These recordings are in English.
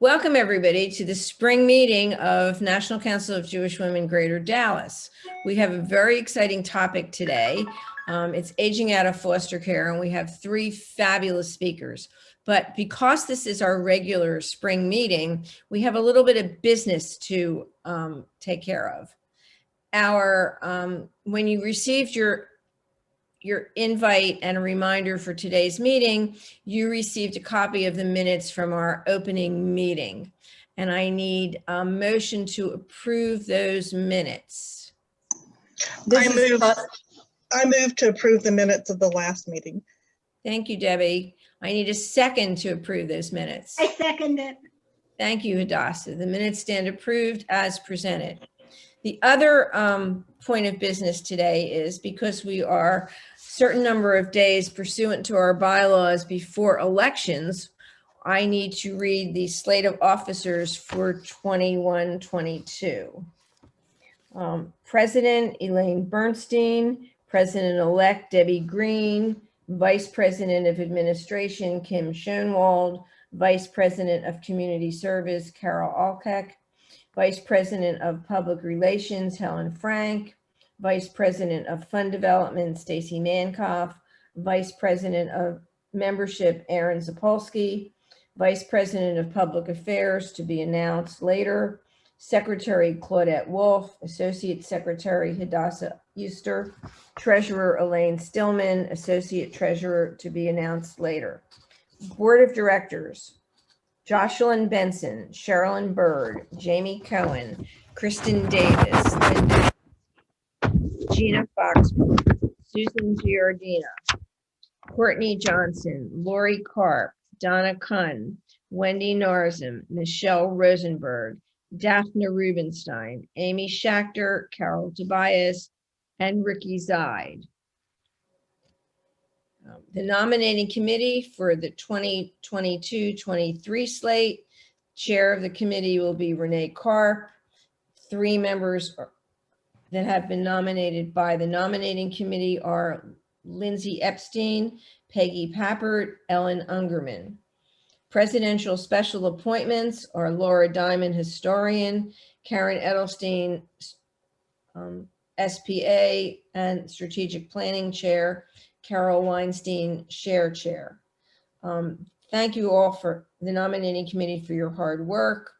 Welcome everybody to the spring meeting of National Council of Jewish Women Greater Dallas. We have a very exciting topic today. It's aging out of foster care, and we have three fabulous speakers. But because this is our regular spring meeting, we have a little bit of business to take care of. When you received your invite and a reminder for today's meeting, you received a copy of the minutes from our opening meeting. And I need a motion to approve those minutes. I move to approve the minutes of the last meeting. Thank you, Debbie. I need a second to approve those minutes. I second it. Thank you, Hadassah. The minutes stand approved as presented. The other point of business today is because we are certain number of days pursuant to our bylaws before elections, I need to read the slate of officers for 21-22. President Elaine Bernstein, President-elect Debbie Green, Vice President of Administration Kim Schoenwald, Vice President of Community Service Carol Alkeck, Vice President of Public Relations Helen Frank, Vice President of Fund Development Stacy Mankoff, Vice President of Membership Aaron Zapolsky, Vice President of Public Affairs to be announced later, Secretary Claudette Wolf, Associate Secretary Hadassah Euster, Treasurer Elaine Stillman, Associate Treasurer to be announced later. Board of Directors: Jocelyn Benson, Sherilyn Bird, Jamie Cohen, Kristen Davis, Linda, Gina Foxman, Susan Giordina, Courtney Johnson, Lori Karp, Donna Kunn, Wendy Narzim, Michelle Rosenberg, Daphne Rubenstein, Amy Schachter, Carol Tobias, and Ricky Zide. The nominating committee for the 2022-23 slate, chair of the committee will be Renee Karp. Three members that have been nominated by the nominating committee are Lindsay Epstein, Peggy Pappert, Ellen Ungerman. Presidential special appointments are Laura Diamond, historian, Karen Edelstein, SPA and strategic planning chair, Carol Weinstein, chair. Thank you all for the nominating committee for your hard work.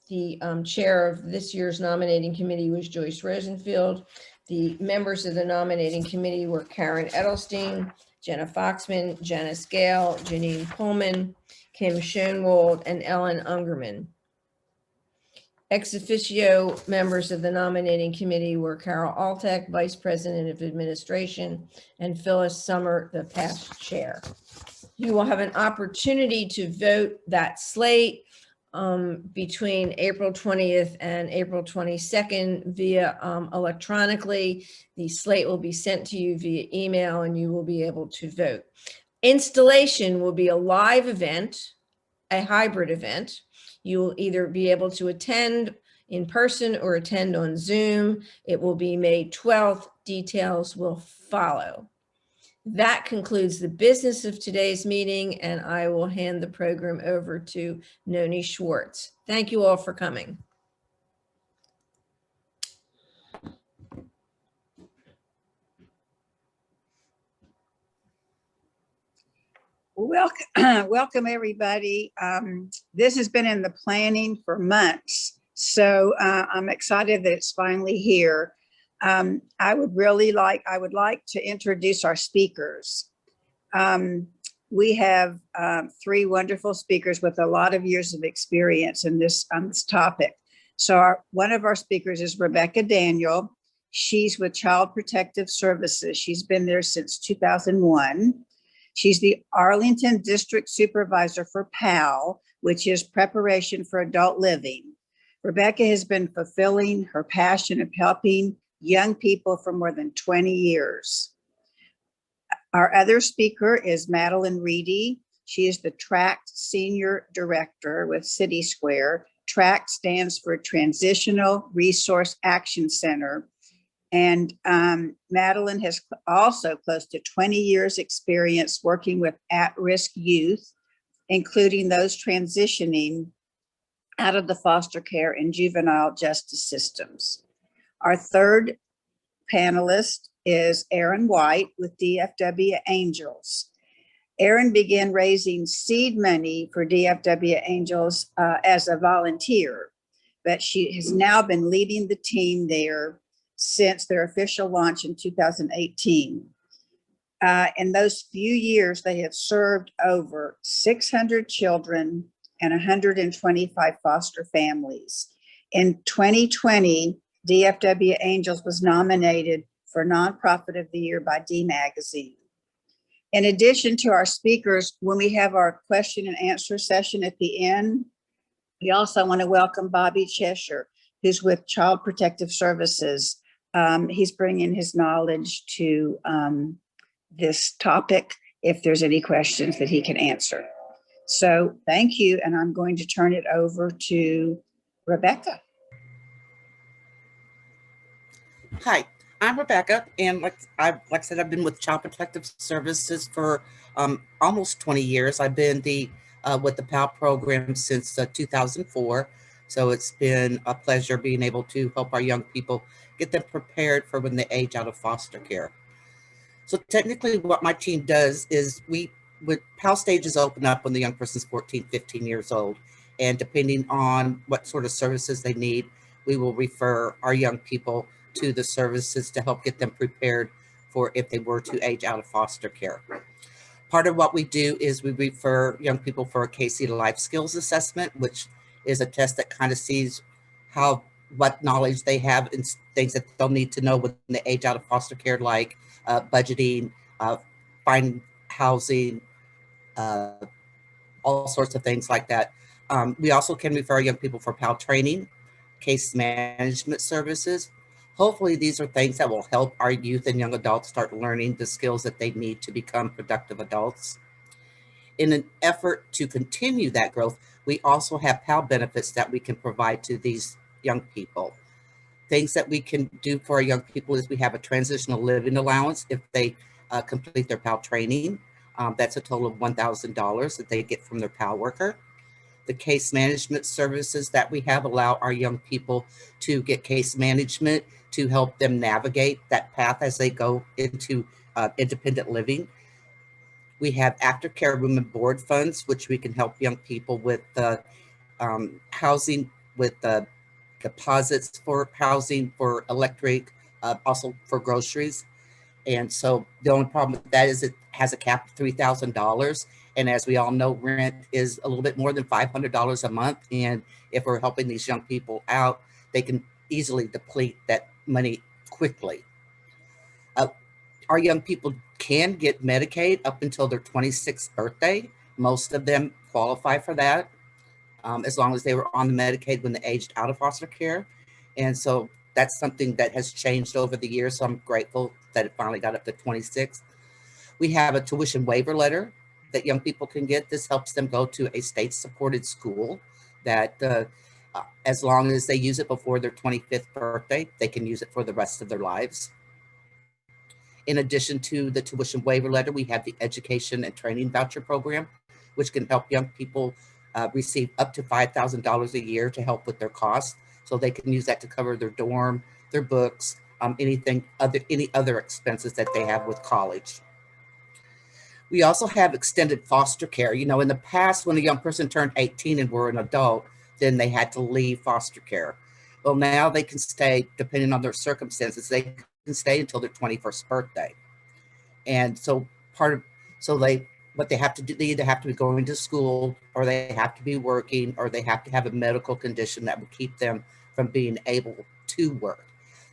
The chair of this year's nominating committee was Joyce Rosenfield. The members of the nominating committee were Karen Edelstein, Jenna Foxman, Janice Gale, Janine Pullman, Kim Schoenwald, and Ellen Ungerman. Ex officio members of the nominating committee were Carol Alkeck, Vice President of Administration, and Phyllis Summer, the past chair. You will have an opportunity to vote that slate between April 20th and April 22nd via electronically. The slate will be sent to you via email and you will be able to vote. Installation will be a live event, a hybrid event. You will either be able to attend in person or attend on Zoom. It will be May 12th. Details will follow. That concludes the business of today's meeting, and I will hand the program over to Noni Schwartz. Thank you all for coming. Welcome everybody. This has been in the planning for months, so I'm excited that it's finally here. I would like to introduce our speakers. We have three wonderful speakers with a lot of years of experience in this topic. So one of our speakers is Rebecca Daniel. She's with Child Protective Services. She's been there since 2001. She's the Arlington District Supervisor for PAL, which is Preparation for Adult Living. Rebecca has been fulfilling her passion of helping young people for more than 20 years. Our other speaker is Madeline Reedy. She is the TRACT Senior Director with City Square. TRACT stands for Transitional Resource Action Center. And Madeline has also close to 20 years experience working with at-risk youth, including those transitioning out of the foster care and juvenile justice systems. Our third panelist is Erin White with DFW Angels. Erin began raising seed money for DFW Angels as a volunteer, but she has now been leading the team there since their official launch in 2018. In those few years, they have served over 600 children and 125 foster families. In 2020, DFW Angels was nominated for Nonprofit of the Year by D Magazine. In addition to our speakers, when we have our question and answer session at the end, we also want to welcome Bobby Cheshire, who's with Child Protective Services. He's bringing his knowledge to this topic if there's any questions that he can answer. So thank you, and I'm going to turn it over to Rebecca. Hi, I'm Rebecca, and like I said, I've been with Child Protective Services for almost 20 years. I've been with the PAL program since 2004, so it's been a pleasure being able to help our young people get them prepared for when they age out of foster care. So technically what my team does is with PAL stages open up when the young person's 14, 15 years old, and depending on what sort of services they need, we will refer our young people to the services to help get them prepared for if they were to age out of foster care. Part of what we do is we refer young people for a KC Life Skills Assessment, which is a test that kind of sees what knowledge they have and things that they'll need to know when they age out of foster care, like budgeting, finding housing, all sorts of things like that. We also can refer young people for PAL training, case management services. Hopefully these are things that will help our youth and young adults start learning the skills that they need to become productive adults. In an effort to continue that growth, we also have PAL benefits that we can provide to these young people. Things that we can do for our young people is we have a transitional living allowance if they complete their PAL training. That's a total of $1,000 that they get from their PAL worker. The case management services that we have allow our young people to get case management to help them navigate that path as they go into independent living. We have aftercare room and board funds, which we can help young people with housing, with deposits for housing, for electric, also for groceries. And so the only problem with that is it has a cap of $3,000. And as we all know, rent is a little bit more than $500 a month. And if we're helping these young people out, they can easily deplete that money quickly. Our young people can get Medicaid up until their 26th birthday. Most of them qualify for that, as long as they were on the Medicaid when they aged out of foster care. And so that's something that has changed over the years. So I'm grateful that it finally got up to 26. We have a tuition waiver letter that young people can get. This helps them go to a state-supported school that as long as they use it before their 25th birthday, they can use it for the rest of their lives. In addition to the tuition waiver letter, we have the education and training voucher program, which can help young people receive up to $5,000 a year to help with their costs. So they can use that to cover their dorm, their books, any other expenses that they have with college. We also have extended foster care. You know, in the past, when a young person turned 18 and were an adult, then they had to leave foster care. Well, now they can stay, depending on their circumstances, they can stay until their 21st birthday. And so what they have to do, they either have to be going to school, or they have to be working, or they have to have a medical condition that will keep them from being able to work.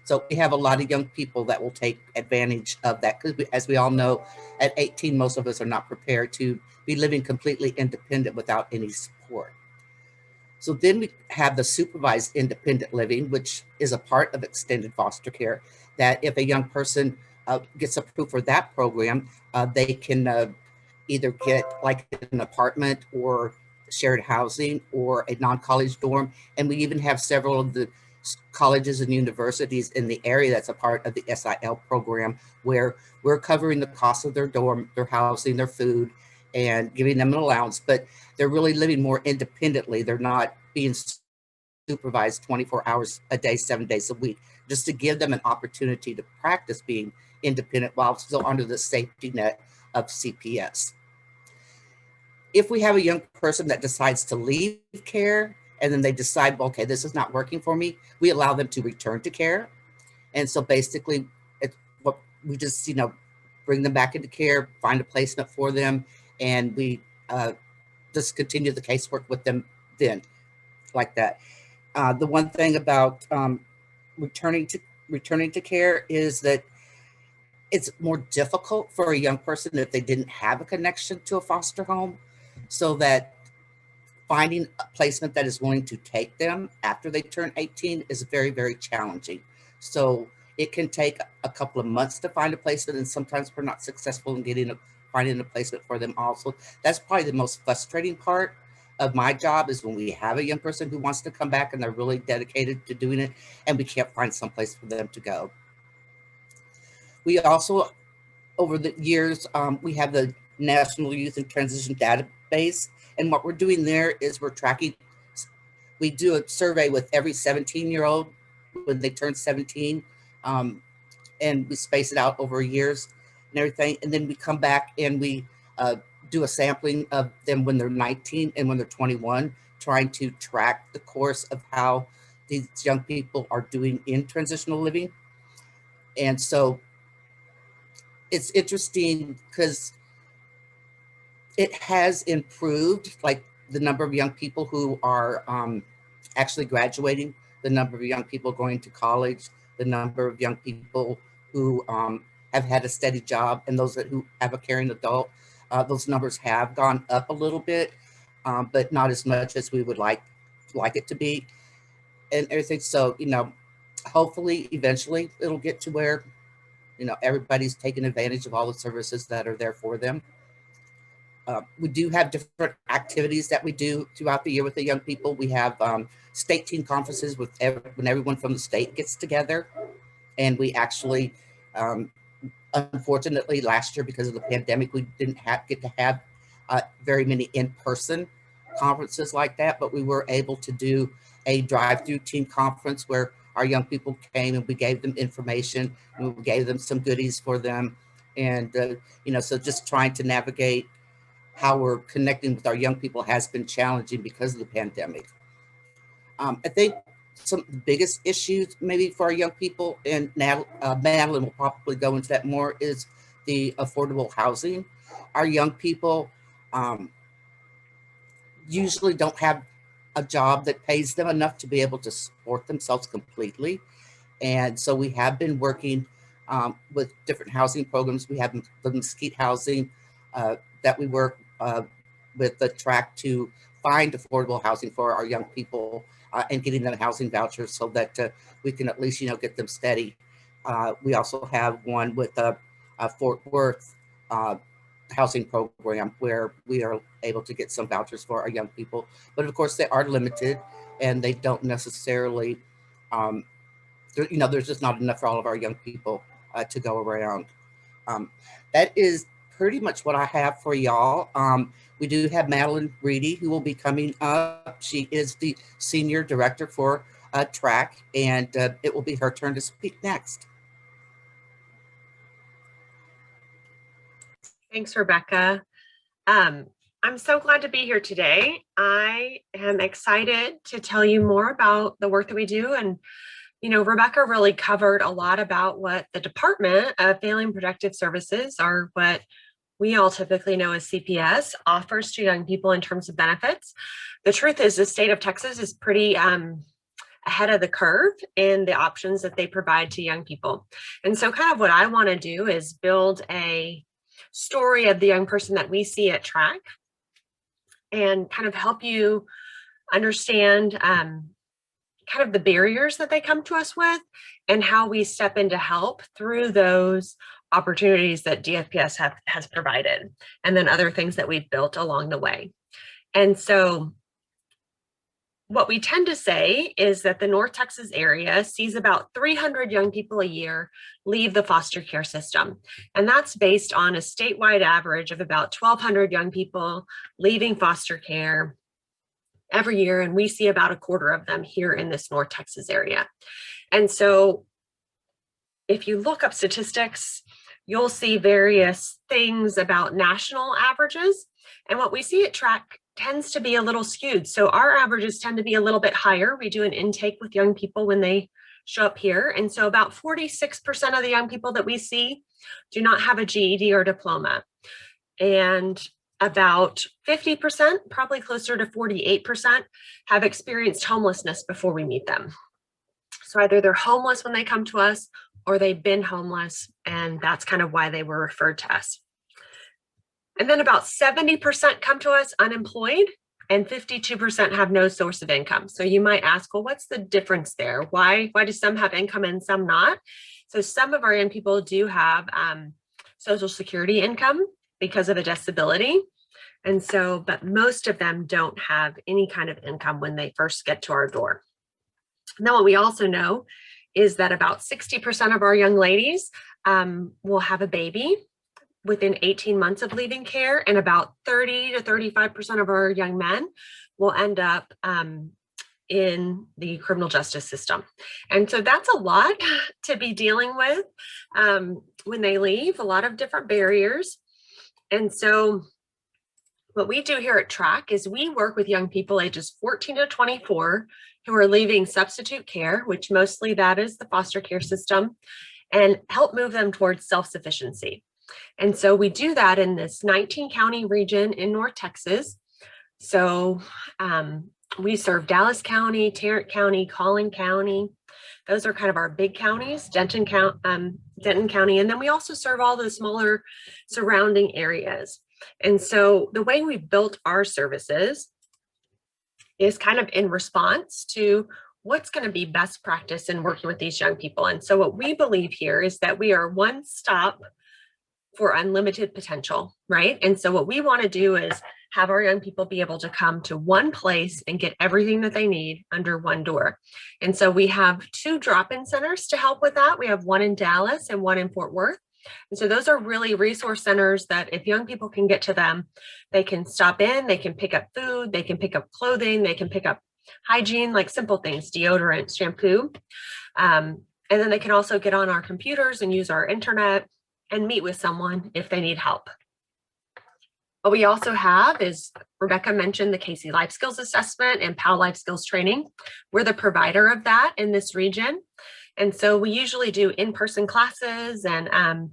So we have a lot of young people that will take advantage of that, because as we all know, at 18, most of us are not prepared to be living completely independent without any support. So then we have the supervised independent living, which is a part of extended foster care, that if a young person gets approved for that program, they can either get like an apartment or shared housing or a non-college dorm. And we even have several of the colleges and universities in the area that's a part of the SIL program, where we're covering the cost of their dorm, their housing, their food, and giving them an allowance, but they're really living more independently. They're not being supervised 24 hours a day, 7 days a week, just to give them an opportunity to practice being independent while still under the safety net of CPS. If we have a young person that decides to leave care and then they decide, well, okay, this is not working for me, we allow them to return to care. And so basically, it's what we just, bring them back into care, find a placement for them, and we just continue the casework with them then, like that. The one thing about returning to care is that it's more difficult for a young person if they didn't have a connection to a foster home, so that finding a placement that is willing to take them after they turn 18 is very, very challenging. So it can take a couple of months to find a placement, and sometimes we're not successful in finding a placement for them also. That's probably the most frustrating part of my job, is when we have a young person who wants to come back and they're really dedicated to doing it, and we can't find some place for them to go. We also, over the years, we have the National Youth and Transition Database. And what we're doing there is we're tracking, we do a survey with every 17-year-old when they turn 17, and we space it out over years and everything. And then we come back and we do a sampling of them when they're 19 and when they're 21, trying to track the course of how these young people are doing in transitional living. And so it's interesting because it has improved, like the number of young people who are actually graduating, the number of young people going to college, the number of young people who have had a steady job, and those who have a caring adult. Those numbers have gone up a little bit, but not as much as we would like it to be, and everything. So, hopefully, eventually, it'll get to where, everybody's taking advantage of all the services that are there for them. We do have different activities that we do throughout the year with the young people. We have state team conferences when everyone from the state gets together. And we actually, unfortunately, last year, because of the pandemic, we didn't get to have very many in-person conferences like that, but we were able to do a drive-through team conference where our young people came and we gave them information, and we gave them some goodies for them. And, so just trying to navigate how we're connecting with our young people has been challenging because of the pandemic. I think some of the biggest issues maybe for our young people, and Madeline will probably go into that more, is the affordable housing. Our young people usually don't have a job that pays them enough to be able to support themselves completely. And so we have been working with different housing programs. We have the Mesquite housing that we work with the track to find affordable housing for our young people and getting them housing vouchers so that we can at least, get them steady. We also have one with a Fort Worth housing program where we are able to get some vouchers for our young people. But of course, they are limited and they don't necessarily, there's just not enough for all of our young people to go around. That is pretty much what I have for y'all. We do have Madeline Reedy, who will be coming up. She is the Senior Director for TRAC, and it will be her turn to speak next. Thanks, Rebecca. I'm so glad to be here today. I am excited to tell you more about the work that we do. And, Rebecca really covered a lot about what the Department of Family and Protective Services, or what we all typically know as CPS, offers to young people in terms of benefits. The truth is the state of Texas is pretty ahead of the curve in the options that they provide to young people. And so kind of what I want to do is build a story of the young person that we see at TRAC and kind of help you understand kind of the barriers that they come to us with and how we step in to help through those opportunities that DFPS has provided, and then other things that we've built along the way. And so what we tend to say is that the North Texas area sees about 300 young people a year leave the foster care system. And that's based on a statewide average of about 1,200 young people leaving foster care every year. And we see about a quarter of them here in this North Texas area. And so if you look up statistics, you'll see various things about national averages. And what we see at Track tends to be a little skewed. So our averages tend to be a little bit higher. We do an intake with young people when they show up here. And so about 46% of the young people that we see do not have a GED or diploma. And about 50%, probably closer to 48%, have experienced homelessness before we meet them. So either they're homeless when they come to us or they've been homeless, and that's kind of why they were referred to us. And then about 70% come to us unemployed and 52% have no source of income. So you might ask, well, what's the difference there? Why do some have income and some not? So some of our young people do have Social Security income because of a disability. And so, but most of them don't have any kind of income when they first get to our door. Now, what we also know is that about 60% of our young ladies will have a baby within 18 months of leaving care, and about 30 to 35% of our young men will end up in the criminal justice system. And so that's a lot to be dealing with when they leave, a lot of different barriers. And so what we do here at Track is we work with young people ages 14 to 24 who are leaving substitute care, which mostly that is the foster care system, and help move them towards self-sufficiency. And so we do that in this 19 county region in North Texas. So we serve Dallas County, Tarrant County, Collin County. Those are kind of our big counties, Denton County, and then we also serve all the smaller surrounding areas. And so the way we built our services is kind of in response to what's going to be best practice in working with these young people. And so what we believe here is that we are one stop for unlimited potential, right? And so what we want to do is have our young people be able to come to one place and get everything that they need under one door. And so we have 2 drop-in centers to help with that. We have one in Dallas and one in Fort Worth. And so those are really resource centers that if young people can get to them, they can stop in, they can pick up food, they can pick up clothing, they can pick up hygiene, like simple things, deodorant, shampoo. And then they can also get on our computers and use our internet and meet with someone if they need help. What we also have is, Rebecca mentioned the Casey Life Skills Assessment and PAL Life Skills Training. We're the provider of that in this region. And so we usually do in-person classes and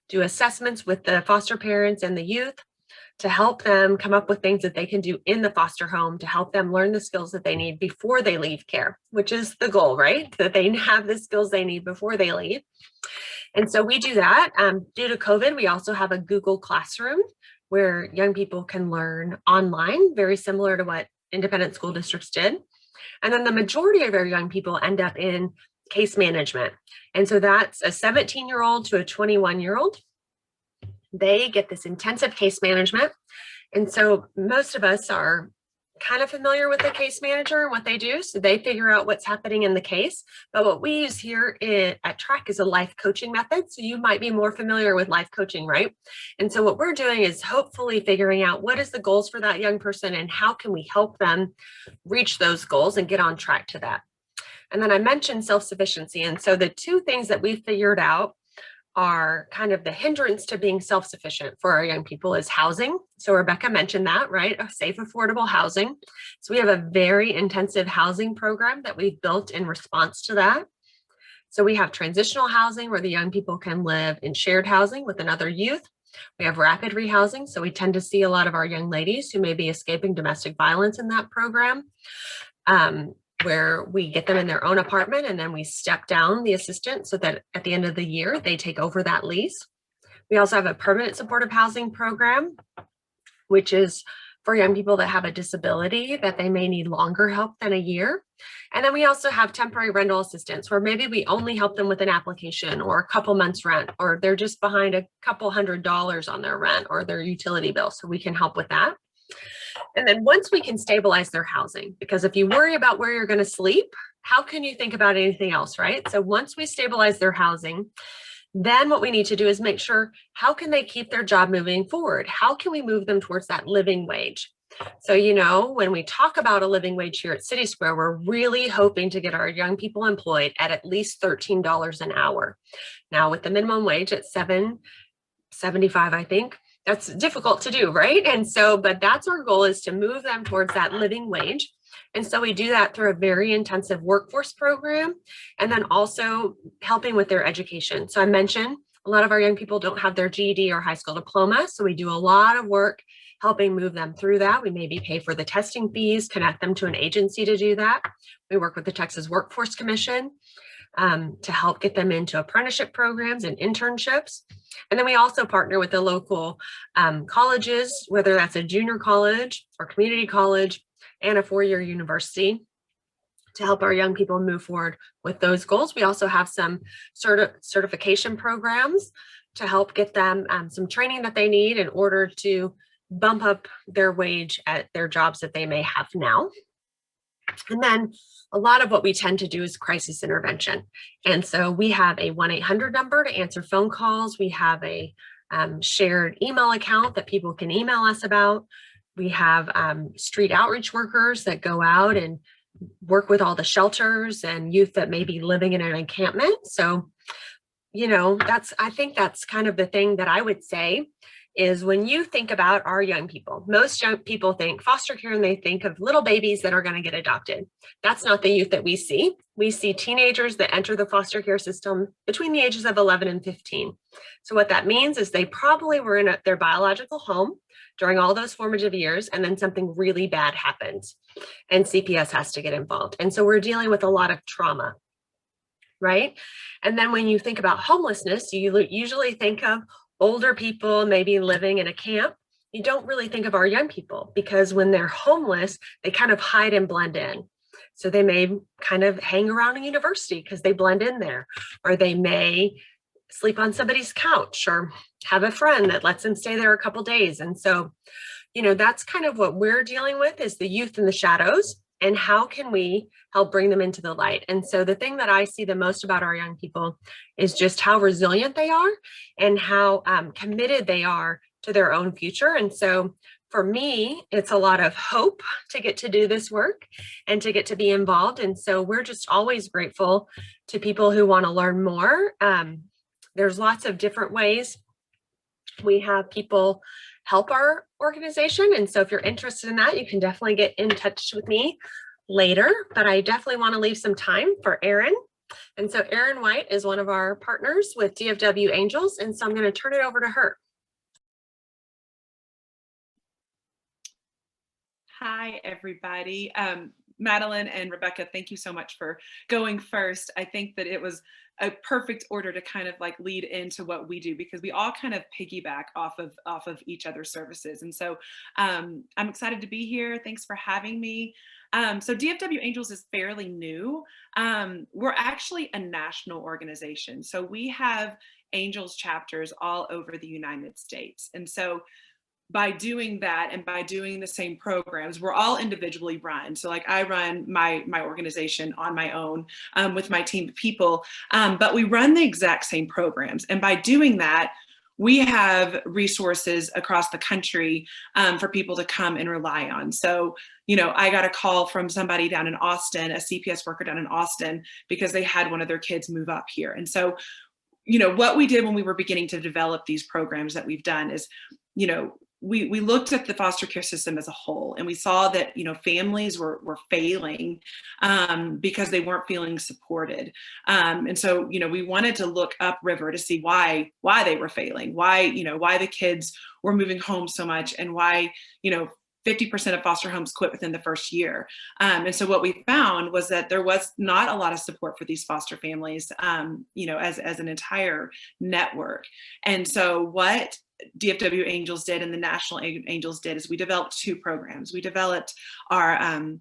do assessments with the foster parents and the youth to help them come up with things that they can do in the foster home to help them learn the skills that they need before they leave care, which is the goal, right? That they have the skills they need before they leave. And so we do that. Due to COVID, we also have a Google Classroom where young people can learn online, very similar to what independent school districts did. And then the majority of our young people end up in case management. And so that's a 17-year-old to a 21-year-old. They get this intensive case management. And so most of us are kind of familiar with the case manager and what they do. So they figure out what's happening in the case. But what we use here at Track is a life coaching method. So you might be more familiar with life coaching, right? And so what we're doing is hopefully figuring out what is the goals for that young person and how can we help them reach those goals and get on track to that. And then I mentioned self-sufficiency. And so the 2 things that we figured out are kind of the hindrance to being self-sufficient for our young people is housing. So Rebecca mentioned that, right? Safe, affordable housing. So we have a very intensive housing program that we've built in response to that. So we have transitional housing where the young people can live in shared housing with another youth. We have rapid rehousing. So we tend to see a lot of our young ladies who may be escaping domestic violence in that program, where we get them in their own apartment and then we step down the assistant so that at the end of the year, they take over that lease. We also have a permanent supportive housing program, which is for young people that have a disability that they may need longer help than a year. And then we also have temporary rental assistance where maybe we only help them with an application or a couple months rent, or they're just behind a couple $100s on their rent or their utility bill. So we can help with that. And then once we can stabilize their housing, because if you worry about where you're going to sleep, how can you think about anything else, right? So once we stabilize their housing, then what we need to do is make sure, how can they keep their job moving forward? How can we move them towards that living wage? So, you know, when we talk about a living wage here at City Square, we're really hoping to get our young people employed at least $13 an hour. Now, with the minimum wage at $7.75, I think, that's difficult to do, right? And so, but that's our goal, is to move them towards that living wage. And so we do that through a very intensive workforce program, and then also helping with their education. So I mentioned a lot of our young people don't have their GED or high school diploma. So we do a lot of work helping move them through that. We maybe pay for the testing fees, connect them to an agency to do that. We work with the Texas Workforce Commission to help get them into apprenticeship programs and internships. And then we also partner with the local colleges, whether that's a junior college or community college and a four-year university, to help our young people move forward with those goals. We also have some certification programs to help get them some training that they need in order to bump up their wage at their jobs that they may have now. And then a lot of what we tend to do is crisis intervention. And so we have a 1-800 number to answer phone calls. We have a shared email account that people can email us about. We have street outreach workers that go out and work with all the shelters and youth that may be living in an encampment. So, you know, I think that's kind of the thing that I would say is, when you think about our young people, most young people think foster care and they think of little babies that are going to get adopted. That's not the youth that we see. We see teenagers that enter the foster care system between the ages of 11 and 15. So what that means is they probably were in their biological home during all those formative years, and then something really bad happens and CPS has to get involved. And so we're dealing with a lot of trauma, right? And then when you think about homelessness, you usually think of older people maybe living in a camp. You don't really think of our young people, because when they're homeless, they kind of hide and blend in. So they may kind of hang around a university because they blend in there, or they may sleep on somebody's couch or have a friend that lets them stay there a couple days. And so, you know, that's kind of what we're dealing with, is the youth in the shadows, and how can we help bring them into the light? And so the thing that I see the most about our young people is just how resilient they are and how committed they are to their own future. And so for me, it's a lot of hope to get to do this work and to get to be involved. And so we're just always grateful to people who want to learn more. There's lots of different ways we have people help our organization. And so if you're interested in that, you can definitely get in touch with me later, but I definitely want to leave some time for Erin. And so Erin White is one of our partners with DFW Angels. And so I'm going to turn it over to her. Hi, everybody. Madeline and Rebecca, thank you so much for going first. I think that it was a perfect order to kind of like lead into what we do, because we all kind of piggyback off of each other's services. And so I'm excited to be here. Thanks for having me. So DFW Angels is fairly new. We're actually a national organization. So we have Angels chapters all over the United States. And so by doing that, and by doing the same programs, we're all individually run. So like I run my organization on my own with my team of people, but we run the exact same programs. And by doing that, we have resources across the country for people to come and rely on. So, you know, I got a call from somebody down in Austin, a CPS worker down in Austin, because they had one of their kids move up here. And so, you know, what we did when we were beginning to develop these programs that we've done is, you know, we looked at the foster care system as a whole, and we saw that, you know, families were failing because they weren't feeling supported. And so, you know, we wanted to look upriver to see why they were failing, why the kids were moving home so much, and why, you know, 50% of foster homes quit within the first year. And so what we found was that there was not a lot of support for these foster families, you know, as an entire network. And so what DFW Angels did and the National Angels did is we developed two programs. We developed our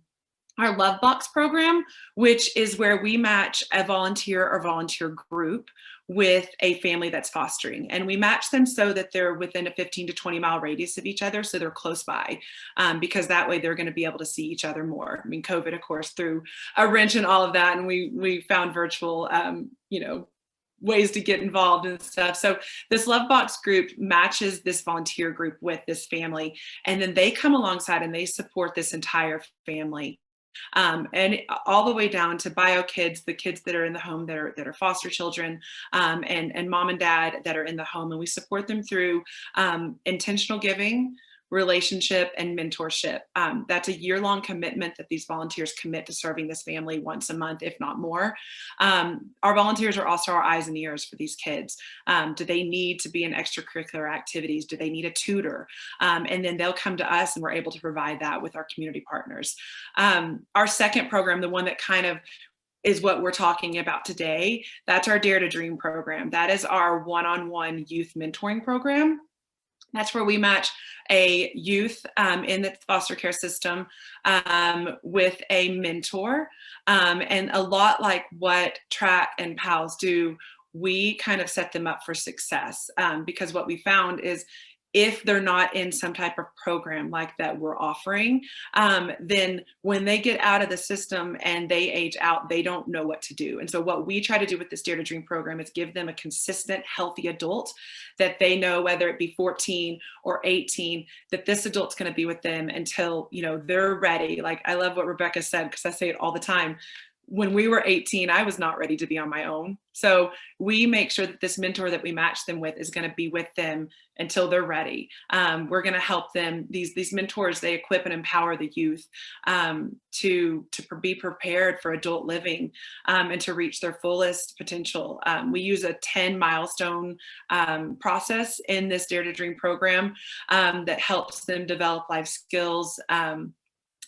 Love Box program, which is where we match a volunteer or volunteer group with a family that's fostering. And we match them so that they're within a 15 to 20 mile radius of each other, so they're close by, because that way they're going to be able to see each other more. I mean, COVID, of course, threw a wrench in all of that, and we found virtual, ways to get involved and stuff. So this Love Box group matches this volunteer group with this family, and then they come alongside and they support this entire family. And all the way down to bio kids, the kids that are in the home that are foster children, and mom and dad that are in the home. And we support them through intentional giving, relationship, and mentorship. That's a year-long commitment that these volunteers commit to serving this family once a month, if not more. Our volunteers are also our eyes and ears for these kids. Do they need to be in extracurricular activities? Do they need a tutor? And then they'll come to us, and we're able to provide that with our community partners. Our second program, the one that kind of is what we're talking about today, that's our Dare to Dream program. That is our one-on-one youth mentoring program. That's where we match a youth in the foster care system with a mentor. And a lot like what Track and PALS do, we kind of set them up for success, because what we found is if they're not in some type of program like that we're offering, then when they get out of the system and they age out, they don't know what to do. And so what we try to do with this Dare to Dream program is give them a consistent, healthy adult that they know, whether it be 14 or 18, that this adult's going to be with them until, they're ready. Like, I love what Rebecca said, because I say it all the time. When we were 18, I was not ready to be on my own. So we make sure that this mentor that we match them with is going to be with them until they're ready. We're going to help them. These mentors, they equip and empower the youth to be prepared for adult living and to reach their fullest potential. We use a 10 milestone process in this Dare to Dream program that helps them develop life skills.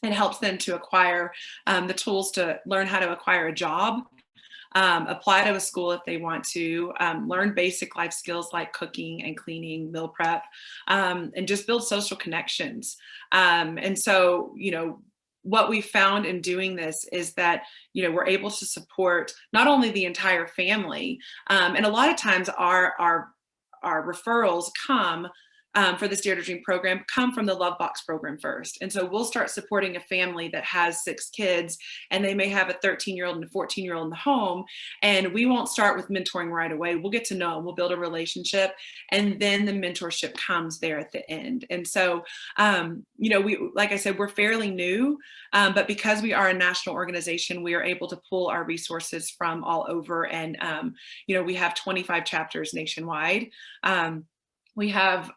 It helps them to acquire the tools to learn how to acquire a job, apply to a school if they want to, learn basic life skills like cooking and cleaning, meal prep, and just build social connections. And so, what we found in doing this is that, we're able to support not only the entire family, and a lot of times our referrals come for this Dare to Dream program come from the Love Box program first. And so we'll start supporting a family that has 6 kids, and they may have a 13-year-old and a 14-year-old in the home. And we won't start with mentoring right away. We'll get to know them, we'll build a relationship, and then the mentorship comes there at the end. And so, like I said, we're fairly new, but because we are a national organization, we are able to pull our resources from all over. And, we have 25 chapters nationwide. We have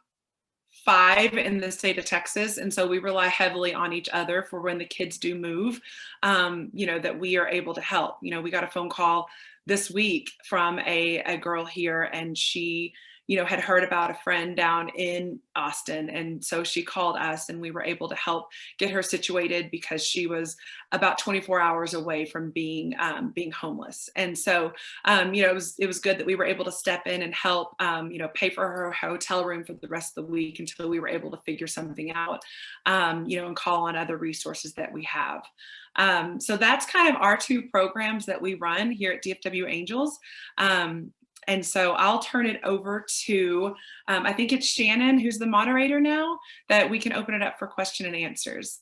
5 in the state of Texas. And so we rely heavily on each other for when the kids do move, that we are able to help. We got a phone call this week from a girl here, and she, had heard about a friend down in Austin. And so she called us, and we were able to help get her situated because she was about 24 hours away from being homeless. And so, it was good that we were able to step in and help, pay for her hotel room for the rest of the week until we were able to figure something out, and call on other resources that we have. So that's kind of our 2 programs that we run here at DFW Angels. And so I'll turn it over to, I think it's Shannon, who's the moderator now, that we can open it up for question and answers.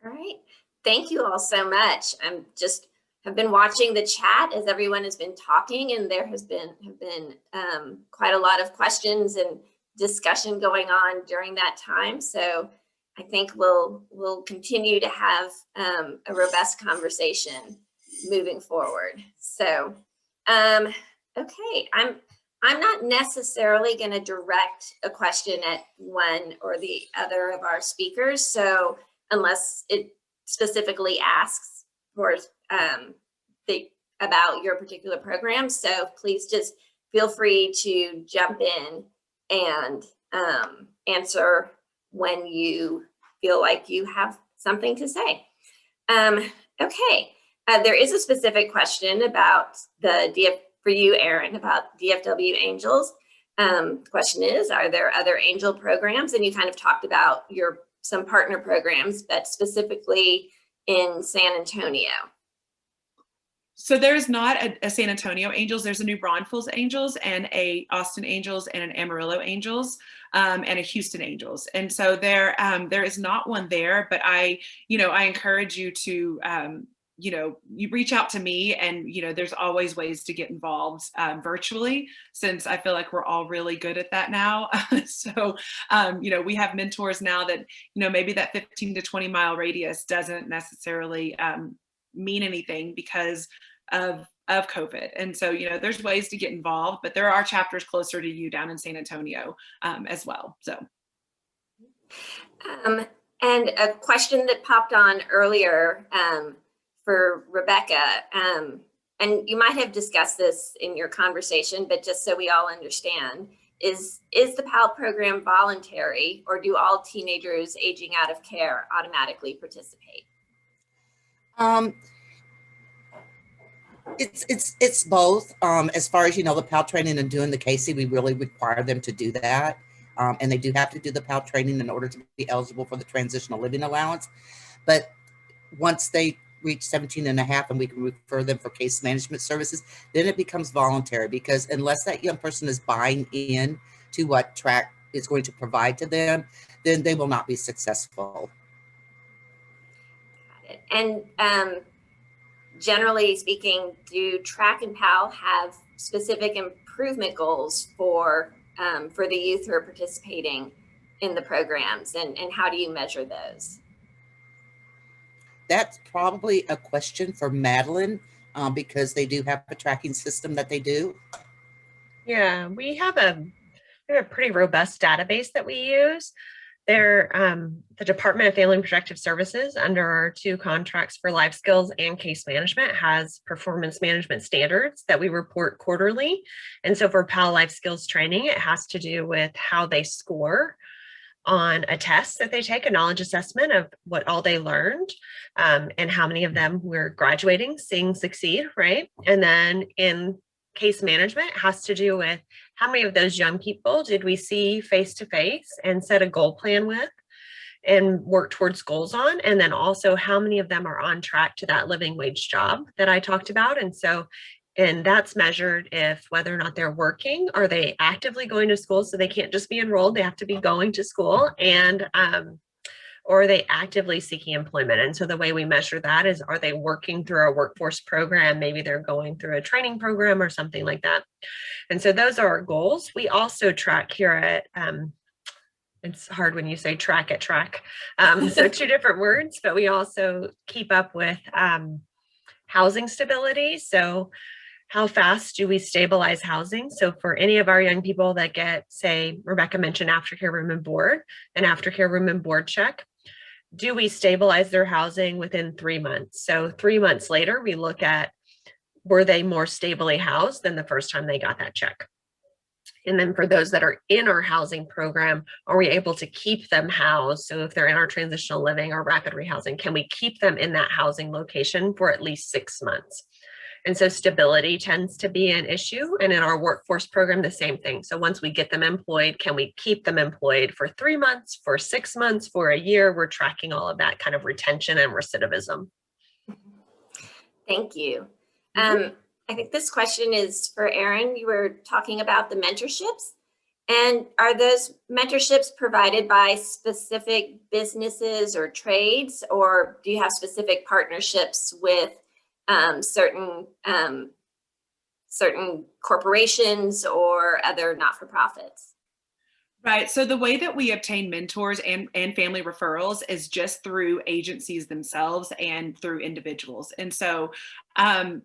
All right. Thank you all so much. Have been watching the chat as everyone has been talking, and there have been quite a lot of questions and discussion going on during that time. So I think we'll continue to have a robust conversation moving forward. So, okay, I'm not necessarily going to direct a question at one or the other of our speakers. So unless it specifically asks for about your particular program, so please just feel free to jump in and answer when you feel like you have something to say. Okay. There is a specific question about for you, Erin, about DFW Angels. The question is, are there other angel programs? And you kind of talked about some partner programs, but specifically in San Antonio. So there's not a San Antonio Angels. There's a New Braunfels Angels and a Austin Angels and an Amarillo Angels and a Houston Angels. And so there is not one there, but I encourage you to, you reach out to me, and, there's always ways to get involved virtually, since I feel like we're all really good at that now. So, we have mentors now that, maybe that 15 to 20 mile radius doesn't necessarily mean anything because of COVID. And so, there's ways to get involved, but there are chapters closer to you down in San Antonio as well. So. And a question that popped on earlier for Rebecca, and you might have discussed this in your conversation, but just so we all understand, is the PAL program voluntary, or do all teenagers aging out of care automatically participate? It's both. As far as the PAL training and doing the Casey, we really require them to do that. And they do have to do the PAL training in order to be eligible for the transitional living allowance. But once they reach 17 and a half and we can refer them for case management services, then it becomes voluntary, because unless that young person is buying in to what track is going to provide to them, then they will not be successful. Got it. And generally speaking, do track and PAL have specific improvement goals for the youth who are participating in the programs, and how do you measure those? That's probably a question for Madeline, because they do have a tracking system that they do. Yeah, we have a pretty robust database that we use. They're the Department of Family and Protective Services, under our 2 contracts for life skills and case management, has performance management standards that we report quarterly. And so for PAL life skills training, it has to do with how they score on a test that they take, a knowledge assessment of what all they learned, and how many of them we're graduating, seeing succeed, right? And then in case management, has to do with how many of those young people did we see face to face and set a goal plan with and work towards goals on, and then also how many of them are on track to that living wage job that I talked about. And that's measured if whether or not they're working, are they actively going to school, so they can't just be enrolled, they have to be going to school, and or are they actively seeking employment? And so the way we measure that is, are they working through a workforce program? Maybe they're going through a training program or something like that. And so those are our goals. We also track here at, it's hard when you say track at track. So 2 different words, but we also keep up with housing stability. So how fast do we stabilize housing? So for any of our young people that get, say, Rebecca mentioned aftercare room and board, an aftercare room and board check, do we stabilize their housing within 3 months? So 3 months later, we look at, were they more stably housed than the first time they got that check? And then for those that are in our housing program, are we able to keep them housed? So if they're in our transitional living or rapid rehousing, can we keep them in that housing location for at least 6 months? And so stability tends to be an issue. And in our workforce program, the same thing. So once we get them employed, can we keep them employed for 3 months, for 6 months, for a year? We're tracking all of that kind of retention and recidivism. Thank you. I think this question is for Erin. You were talking about the mentorships. And are those mentorships provided by specific businesses or trades, or do you have specific partnerships with certain corporations or other not-for-profits? Right. So the way that we obtain mentors and family referrals is just through agencies themselves and through individuals. And so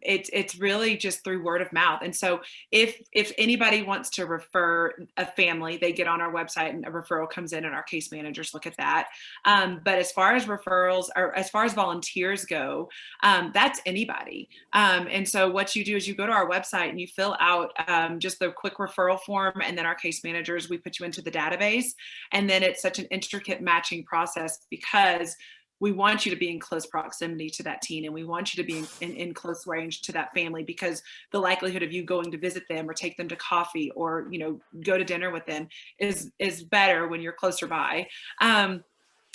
it's really just through word of mouth. And so if anybody wants to refer a family, they get on our website and a referral comes in and our case managers look at that. But as far as referrals, or as far as volunteers go, that's anybody. And so what you do is you go to our website and you fill out just the quick referral form, and then our case managers, we put you into the database. And then it's such an intricate matching process, because we want you to be in close proximity to that teen, and we want you to be in close range to that family, because the likelihood of you going to visit them or take them to coffee or, go to dinner with them is better when you're closer by.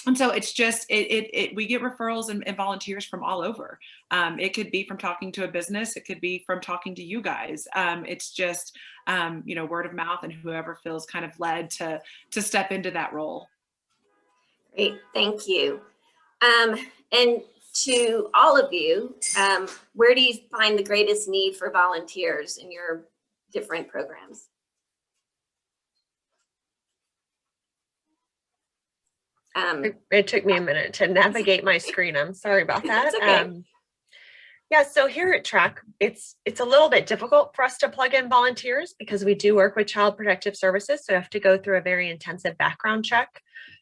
And so it's just, we get referrals and volunteers from all over. It could be from talking to a business. It could be from talking to you guys. It's just, word of mouth and whoever feels kind of led to step into that role. Great, thank you. And to all of you, where do you find the greatest need for volunteers in your different programs? It took me a minute to navigate my screen. I'm sorry about that. That's okay. Yeah, so here at TRAC, it's a little bit difficult for us to plug in volunteers because we do work with Child Protective Services, so we have to go through a very intensive background check.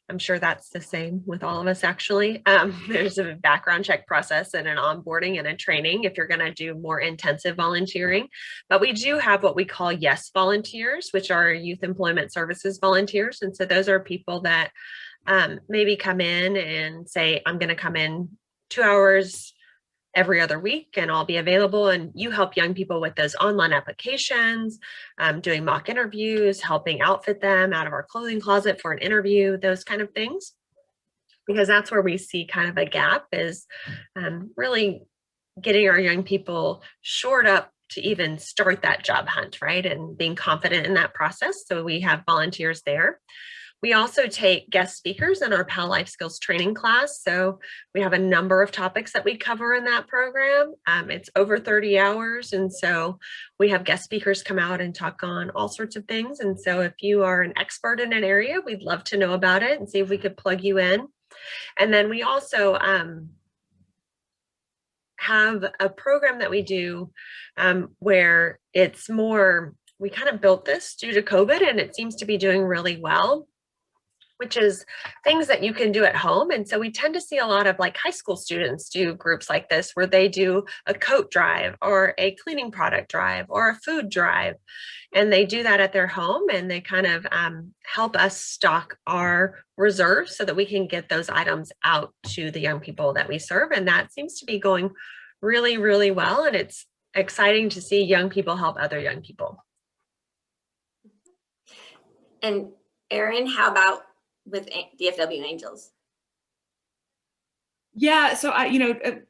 I'm sure that's the same with all of us, actually. There's a background check process and an onboarding and a training if you're going to do more intensive volunteering. But we do have what we call YES volunteers, which are Youth Employment Services volunteers. And so those are people that maybe come in and say, I'm going to come in 2 hours every other week and I'll be available. And you help young people with those online applications, doing mock interviews, helping outfit them out of our clothing closet for an interview, those kind of things. Because that's where we see kind of a gap is really getting our young people shored up to even start that job hunt, right? And being confident in that process. So we have volunteers there. We also take guest speakers in our PAL Life Skills training class. So we have a number of topics that we cover in that program. It's over 30 hours. And so we have guest speakers come out and talk on all sorts of things. And so if you are an expert in an area, we'd love to know about it and see if we could plug you in. And then we also have a program that we do where it's more, we kind of built this due to COVID and it seems to be doing really well, which is things that you can do at home. And so we tend to see a lot of like high school students do groups like this where they do a coat drive or a cleaning product drive or a food drive. And they do that at their home and they kind of help us stock our reserves so that we can get those items out to the young people that we serve. And that seems to be going really, really well. And it's exciting to see young people help other young people. And Erin, how about with DFW Angels? Yeah, so I,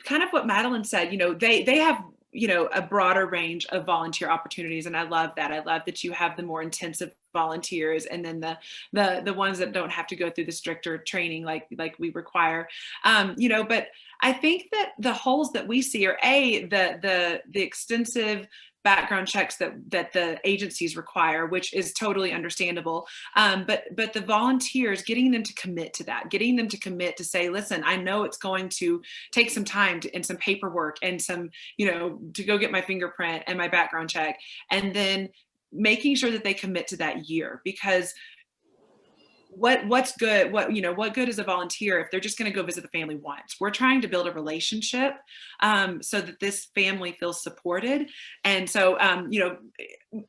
kind of what Madeline said, they have, a broader range of volunteer opportunities. And I love that. I love that you have the more intensive volunteers and then the ones that don't have to go through the stricter training like we require. But I think that the holes that we see are the extensive background checks that the agencies require, which is totally understandable. But the volunteers, getting them to commit to that, getting them to commit to say, listen, I know it's going to take some time and some paperwork and some, to go get my fingerprint and my background check, and then making sure that they commit to that year, because what's good, what good is a volunteer if they're just going to go visit the family once? We're trying to build a relationship so that this family feels supported. And so,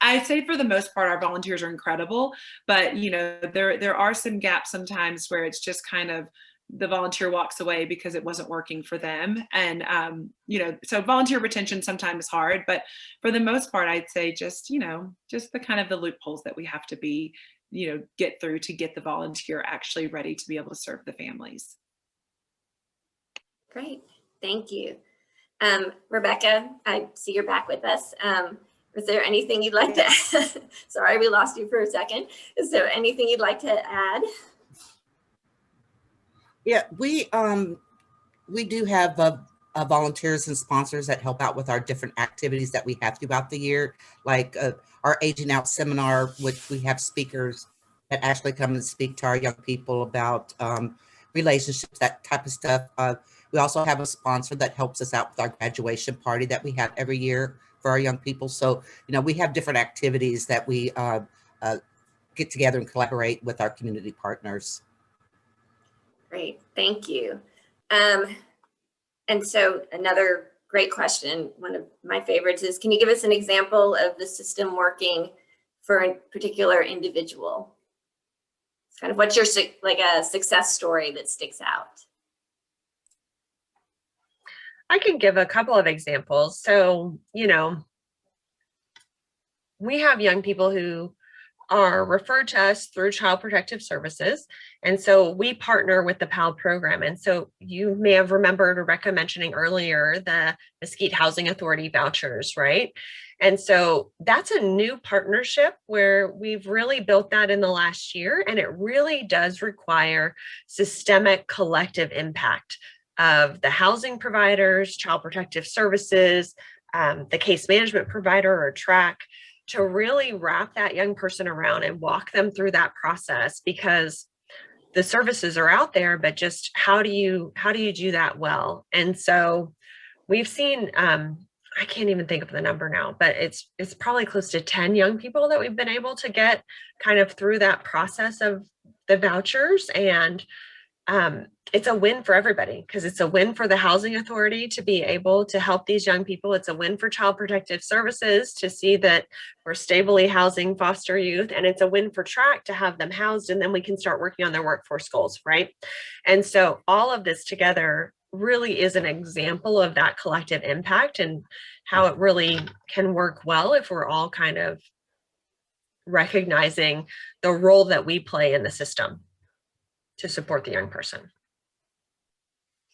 I say for the most part, our volunteers are incredible, but there are some gaps sometimes where it's just kind of the volunteer walks away because it wasn't working for them. And, so volunteer retention sometimes is hard, but for the most part, I'd say just the kind of the loopholes that we have to be get through to get the volunteer actually ready to be able to serve the families. Great, thank you. Rebecca, I see you're back with us. Is there anything you'd like to add? Sorry, we lost you for a second. Is there anything you'd like to add? Yeah, we do have volunteers and sponsors that help out with our different activities that we have throughout the year, like our Aging Out seminar, which we have speakers that actually come and speak to our young people about relationships, that type of stuff. We also have a sponsor that helps us out with our graduation party that we have every year for our young people. So, we have different activities that we get together and collaborate with our community partners. Great, thank you. And so another great question, one of my favorites is, can you give us an example of the system working for a particular individual? It's kind of what's your like a success story that sticks out? I can give a couple of examples. So, we have young people who are referred to us through Child Protective Services. And so we partner with the PAL program. And so you may have remembered Rebecca mentioning earlier the Mesquite Housing Authority vouchers, right? And so that's a new partnership where we've really built that in the last year. And it really does require systemic collective impact of the housing providers, Child Protective Services, the case management provider or TRAC, to really wrap that young person around and walk them through that process, because the services are out there, but just how do you do that well? And so we've seen, I can't even think of the number now, but it's probably close to 10 young people that we've been able to get kind of through that process of the vouchers. And it's a win for everybody, because it's a win for the housing authority to be able to help these young people. It's a win for Child Protective Services to see that we're stably housing foster youth, and it's a win for TRAC to have them housed, and then we can start working on their workforce goals, right? And so all of this together really is an example of that collective impact and how it really can work well if we're all kind of recognizing the role that we play in the system to support the young person.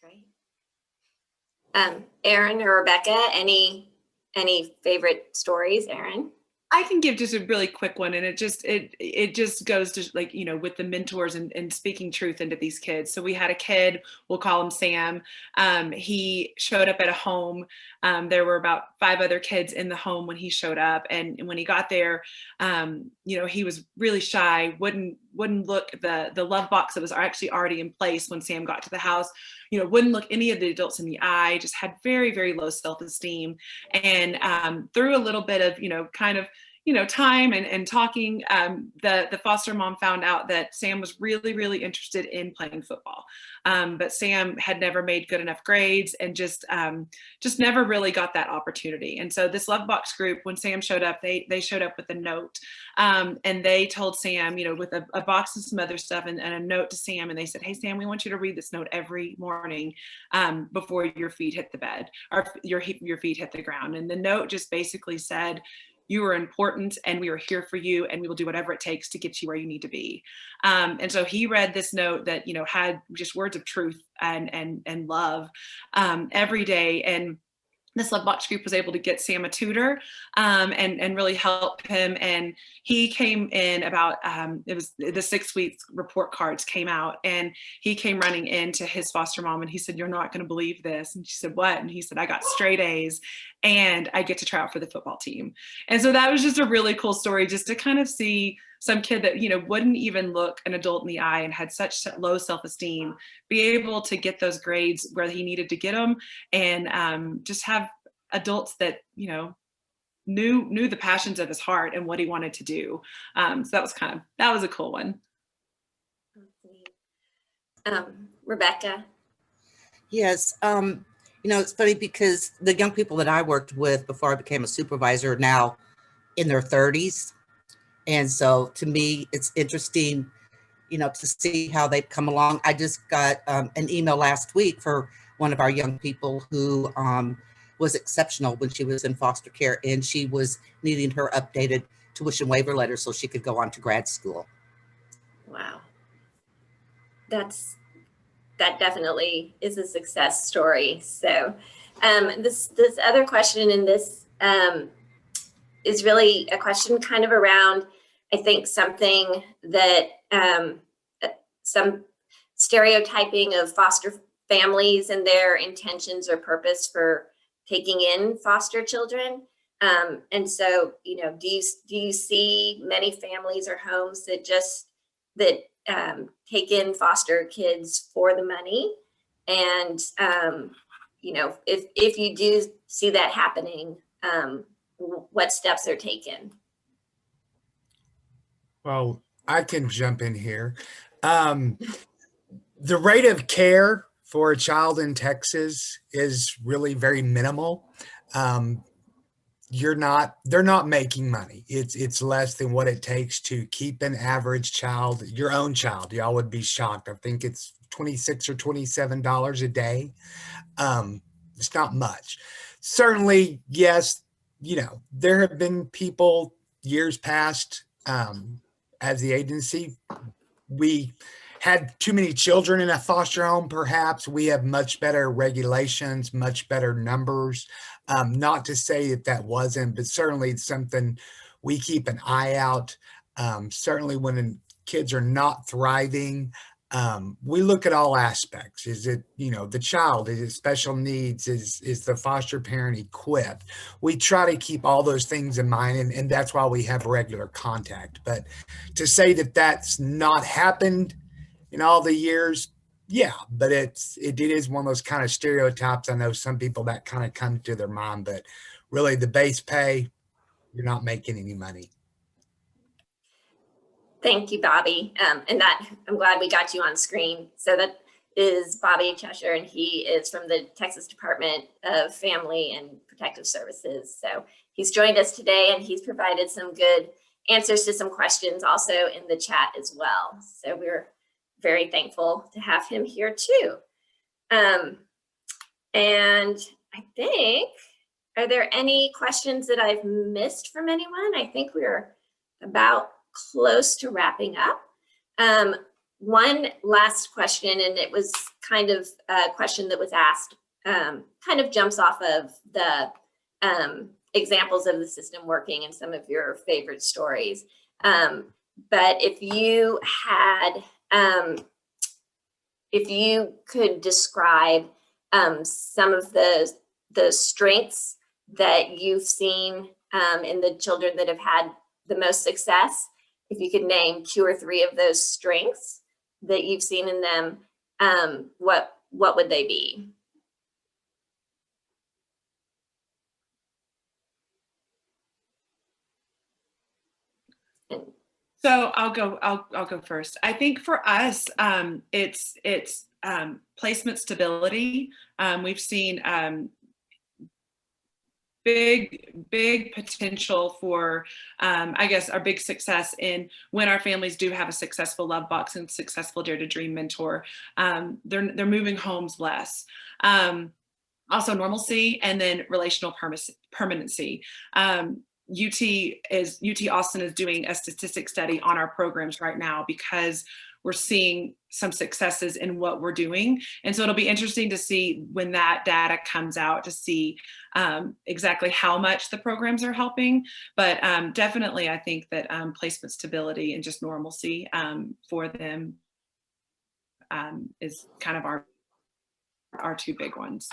Great. Erin or Rebecca, any favorite stories, Erin? I can give just a really quick one, and it just goes to, like, you know, with the mentors and speaking truth into these kids. So we had a kid, we'll call him Sam. He showed up at a home. There were about 5 other kids in the home when he showed up, and when he got there, you know, he was really shy, wouldn't look the love box that was actually already in place when Sam got to the house, you know, wouldn't look any of the adults in the eye, just had very, very low self-esteem. And through a little bit of, you know, kind of, you know, time and talking, the foster mom found out that Sam was really, really interested in playing football. But Sam had never made good enough grades and just never really got that opportunity. And so this Love Box group, when Sam showed up, they showed up with a note, and they told Sam, you know, with a box of some other stuff and a note to Sam. And they said, "Hey, Sam, we want you to read this note every morning before your feet hit the bed, or your feet hit the ground." And the note just basically said, "You are important, and we are here for you, and we will do whatever it takes to get you where you need to be." And so he read this note that, you know, had just words of truth and love every day. And this Love Box group was able to get Sam a tutor and really help him. And he came in about, it was the 6 weeks report cards came out, and he came running into his foster mom, and he said, "You're not going to believe this." And she said, "What?" And he said, "I got straight A's and I get to try out for the football team." And so that was just a really cool story, just to kind of see some kid that, you know, wouldn't even look an adult in the eye and had such low self-esteem, be able to get those grades where he needed to get them, and just have adults that, you know, knew the passions of his heart and what he wanted to do. So that was a cool one. Rebecca? Yes. You know, it's funny because the young people that I worked with before I became a supervisor are now in their 30s. And so to me, it's interesting, you know, to see how they've come along. I just got an email last week for one of our young people who was exceptional when she was in foster care, and she was needing her updated tuition waiver letter so she could go on to grad school. Wow. That definitely is a success story. So this other question, and this is really a question kind of around, I think, something that some stereotyping of foster families and their intentions or purpose for taking in foster children. And so, you know, do you see many families or homes that take in foster kids for the money? And, you know, if you do see that happening, what steps are taken? Well, I can jump in here. The rate of care for a child in Texas is really very minimal. They're not making money. It's less than what it takes to keep an average child, your own child. Y'all would be shocked. I think it's $26 or $27 a day. It's not much. Certainly, yes, you know, there have been people years past as the agency. We had too many children in a foster home, perhaps. We have much better regulations, much better numbers. Not to say that that wasn't, but certainly it's something we keep an eye out. Certainly when kids are not thriving, we look at all aspects. Is it, the child, is it special needs? Is the foster parent equipped? We try to keep all those things in mind, and that's why we have regular contact. But to say that that's not happened in all the years, yeah, but it is one of those kind of stereotypes. I know some people that kind of come to their mind, but really the base pay, you're not making any money. Thank you, Bobby. And that I'm glad we got you on screen. So that is Bobby Cheshire, and he is from the Texas Department of Family and Protective Services. So he's joined us today, and he's provided some good answers to some questions also in the chat as well. So we're very thankful to have him here too. And I think, are there any questions that I've missed from anyone? I think we're about close to wrapping up. One last question, and it was kind of a question that was asked, kind of jumps off of the examples of the system working and some of your favorite stories. But if you had, if you could describe some of the strengths that you've seen in the children that have had the most success, if you could name 2 or 3 of those strengths that you've seen in them, what would they be? So I'll go first. I think for us, it's placement stability. We've seen big potential for, I guess, our big success in when our families do have a successful love box and successful Dare to Dream mentor. They're moving homes less. Also normalcy, and then relational permanency. UT Austin is doing a statistic study on our programs right now because we're seeing some successes in what we're doing. And so it'll be interesting to see when that data comes out to see exactly how much the programs are helping. But definitely, I think that placement stability and just normalcy for them is kind of our 2 big ones.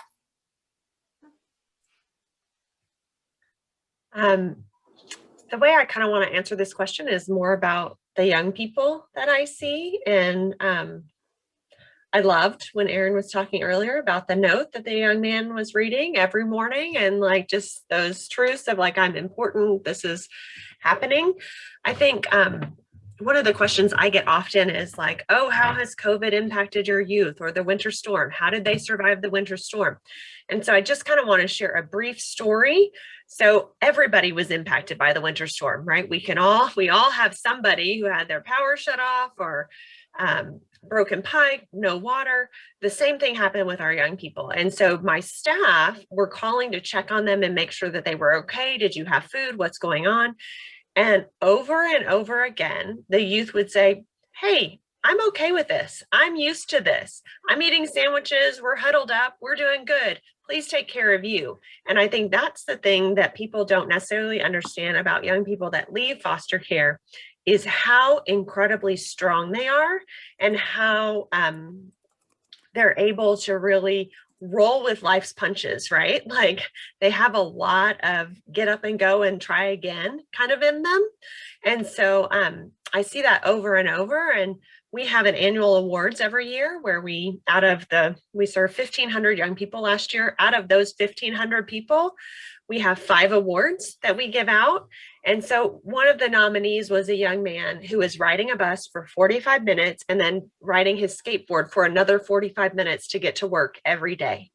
The way I kind of want to answer this question is more about the young people that I see. And I loved when Erin was talking earlier about the note that the young man was reading every morning, and like just those truths of like, I'm important, this is happening. I think one of the questions I get often is like, oh, how has COVID impacted your youth, or the winter storm? How did they survive the winter storm? And so I just kind of want to share a brief story. So everybody was impacted by the winter storm, right? We all have somebody who had their power shut off, or broken pipe, no water. The same thing happened with our young people. And so my staff were calling to check on them and make sure that they were okay. Did you have food? What's going on? And over again, the youth would say, hey, I'm okay with this. I'm used to this. I'm eating sandwiches. We're huddled up. We're doing good. Please take care of you. And I think that's the thing that people don't necessarily understand about young people that leave foster care, is how incredibly strong they are, and how they're able to really roll with life's punches, right? Like they have a lot of get up and go and try again kind of in them. And so I see that over and over. And we have an annual awards every year where we served 1,500 young people last year. Out of those 1,500 people, we have 5 awards that we give out. And so one of the nominees was a young man who was riding a bus for 45 minutes and then riding his skateboard for another 45 minutes to get to work every day.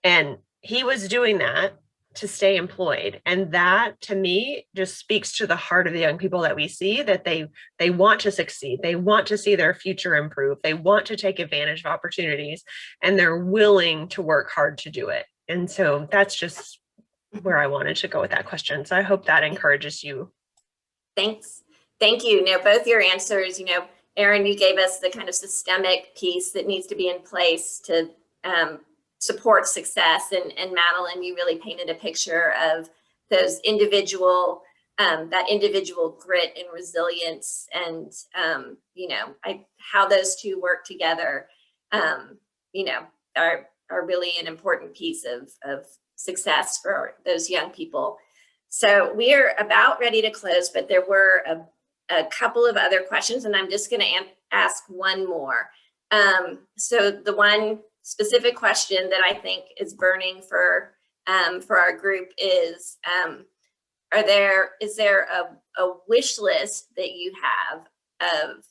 And he was doing that to stay employed. And that to me just speaks to the heart of the young people that we see, that they want to succeed. They want to see their future improve. They want to take advantage of opportunities, and they're willing to work hard to do it. And so that's just where I wanted to go with that question. So I hope that encourages you. Thanks. Thank you. No, both your answers, Erin, you gave us the kind of systemic piece that needs to be in place to support success. And Madeline, you really painted a picture of those individual, that individual grit and resilience and, how those two work together, are really an important piece of success for those young people. So we are about ready to close, but there were a couple of other questions, and I'm just going to ask one more. So the one specific question that I think is burning for our group is, is there a wish list that you have of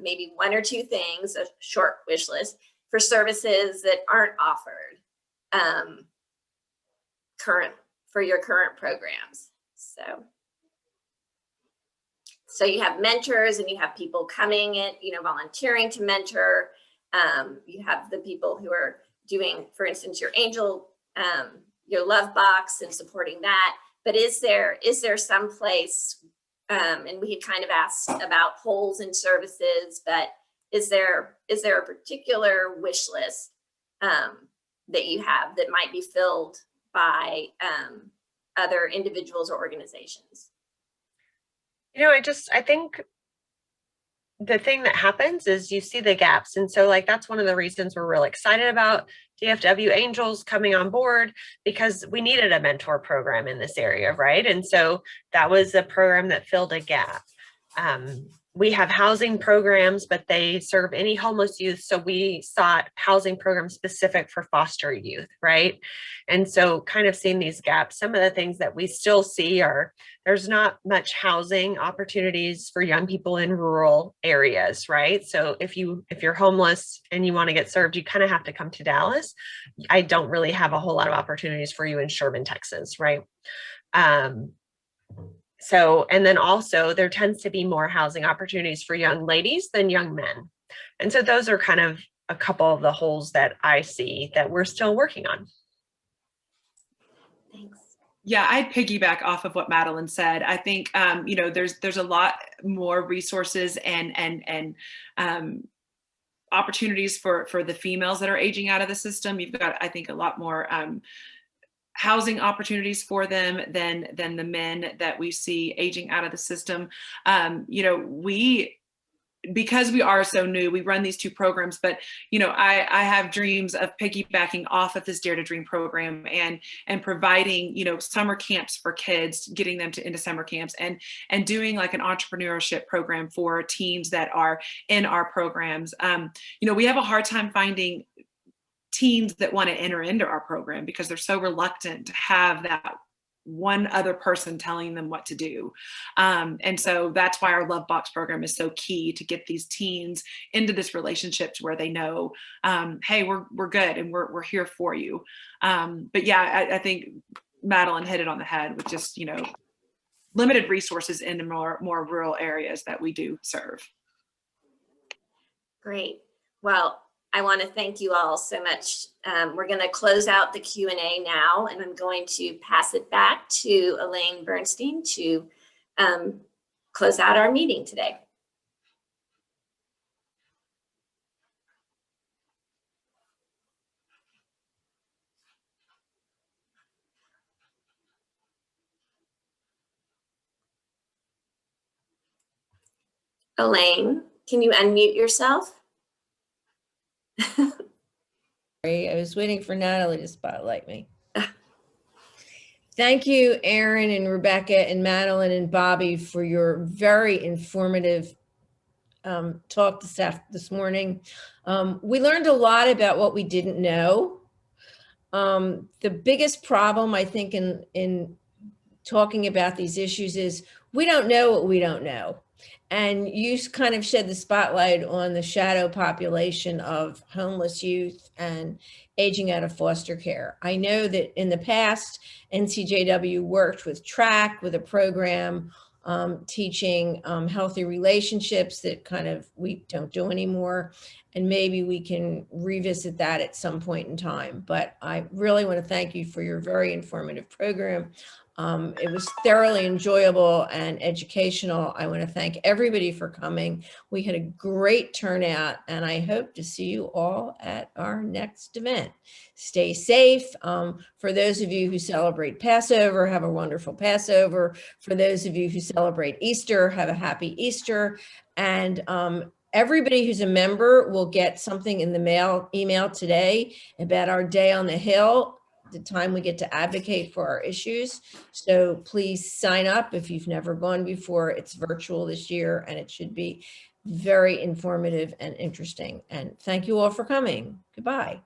maybe one or two things, a short wish list for services that aren't offered for your current programs? So you have mentors and you have people coming in, volunteering to mentor. You have the people who are doing, for instance, your angel, your love box and supporting that. But is there some place, and we had kind of asked about holes in services, but is there a particular wish list that you have that might be filled by other individuals or organizations? I think the thing that happens is you see the gaps. And so that's one of the reasons we're really excited about DFW Angels coming on board, because we needed a mentor program in this area, right? And so that was a program that filled a gap. We have housing programs, but they serve any homeless youth. So we sought housing programs specific for foster youth, right? And so kind of seeing these gaps, some of the things that we still see are there's not much housing opportunities for young people in rural areas, right? So if you're homeless and you want to get served, you kind of have to come to Dallas. I don't really have a whole lot of opportunities for you in Sherman, Texas, right? So, and then also there tends to be more housing opportunities for young ladies than young men. And so those are kind of a couple of the holes that I see that we're still working on. Thanks. Yeah, I'd piggyback off of what Madeline said. I think, there's a lot more resources and opportunities for the females that are aging out of the system. You've got, I think, a lot more housing opportunities for them than the men that we see aging out of the system. Because we are so new, we run these two programs, but I have dreams of piggybacking off of this Dare to Dream program and providing summer camps for kids, getting them into summer camps and doing like an entrepreneurship program for teens that are in our programs. We have a hard time finding teens that want to enter into our program because they're so reluctant to have that one other person telling them what to do. And so that's why our Love Box program is so key to get these teens into this relationships where they know, hey, we're good and we're here for you. But yeah, I think Madeline hit it on the head with just, limited resources in the more rural areas that we do serve. Great. Well, I want to thank you all so much. We're going to close out the Q&A now, and I'm going to pass it back to Elaine Bernstein to close out our meeting today. Elaine, can you unmute yourself? I was waiting for Natalie to spotlight me. Thank you, Erin and Rebecca and Madeline and Bobby, for your very informative talk this morning. We learned a lot about what we didn't know. The biggest problem, I think, in talking about these issues is we don't know what we don't know. And you kind of shed the spotlight on the shadow population of homeless youth and aging out of foster care. I know that in the past, NCJW worked with TRAC with a program teaching healthy relationships that kind of we don't do anymore. And maybe we can revisit that at some point in time. But I really want to thank you for your very informative program. It was thoroughly enjoyable and educational. I want to thank everybody for coming. We had a great turnout, and I hope to see you all at our next event. Stay safe. For those of you who celebrate Passover, have a wonderful Passover. For those of you who celebrate Easter, have a happy Easter. And everybody who's a member will get something in the email today about our Day on the Hill, the time we get to advocate for our issues. So please sign up if you've never gone before. It's virtual this year, and it should be very informative and interesting. And thank you all for coming. Goodbye.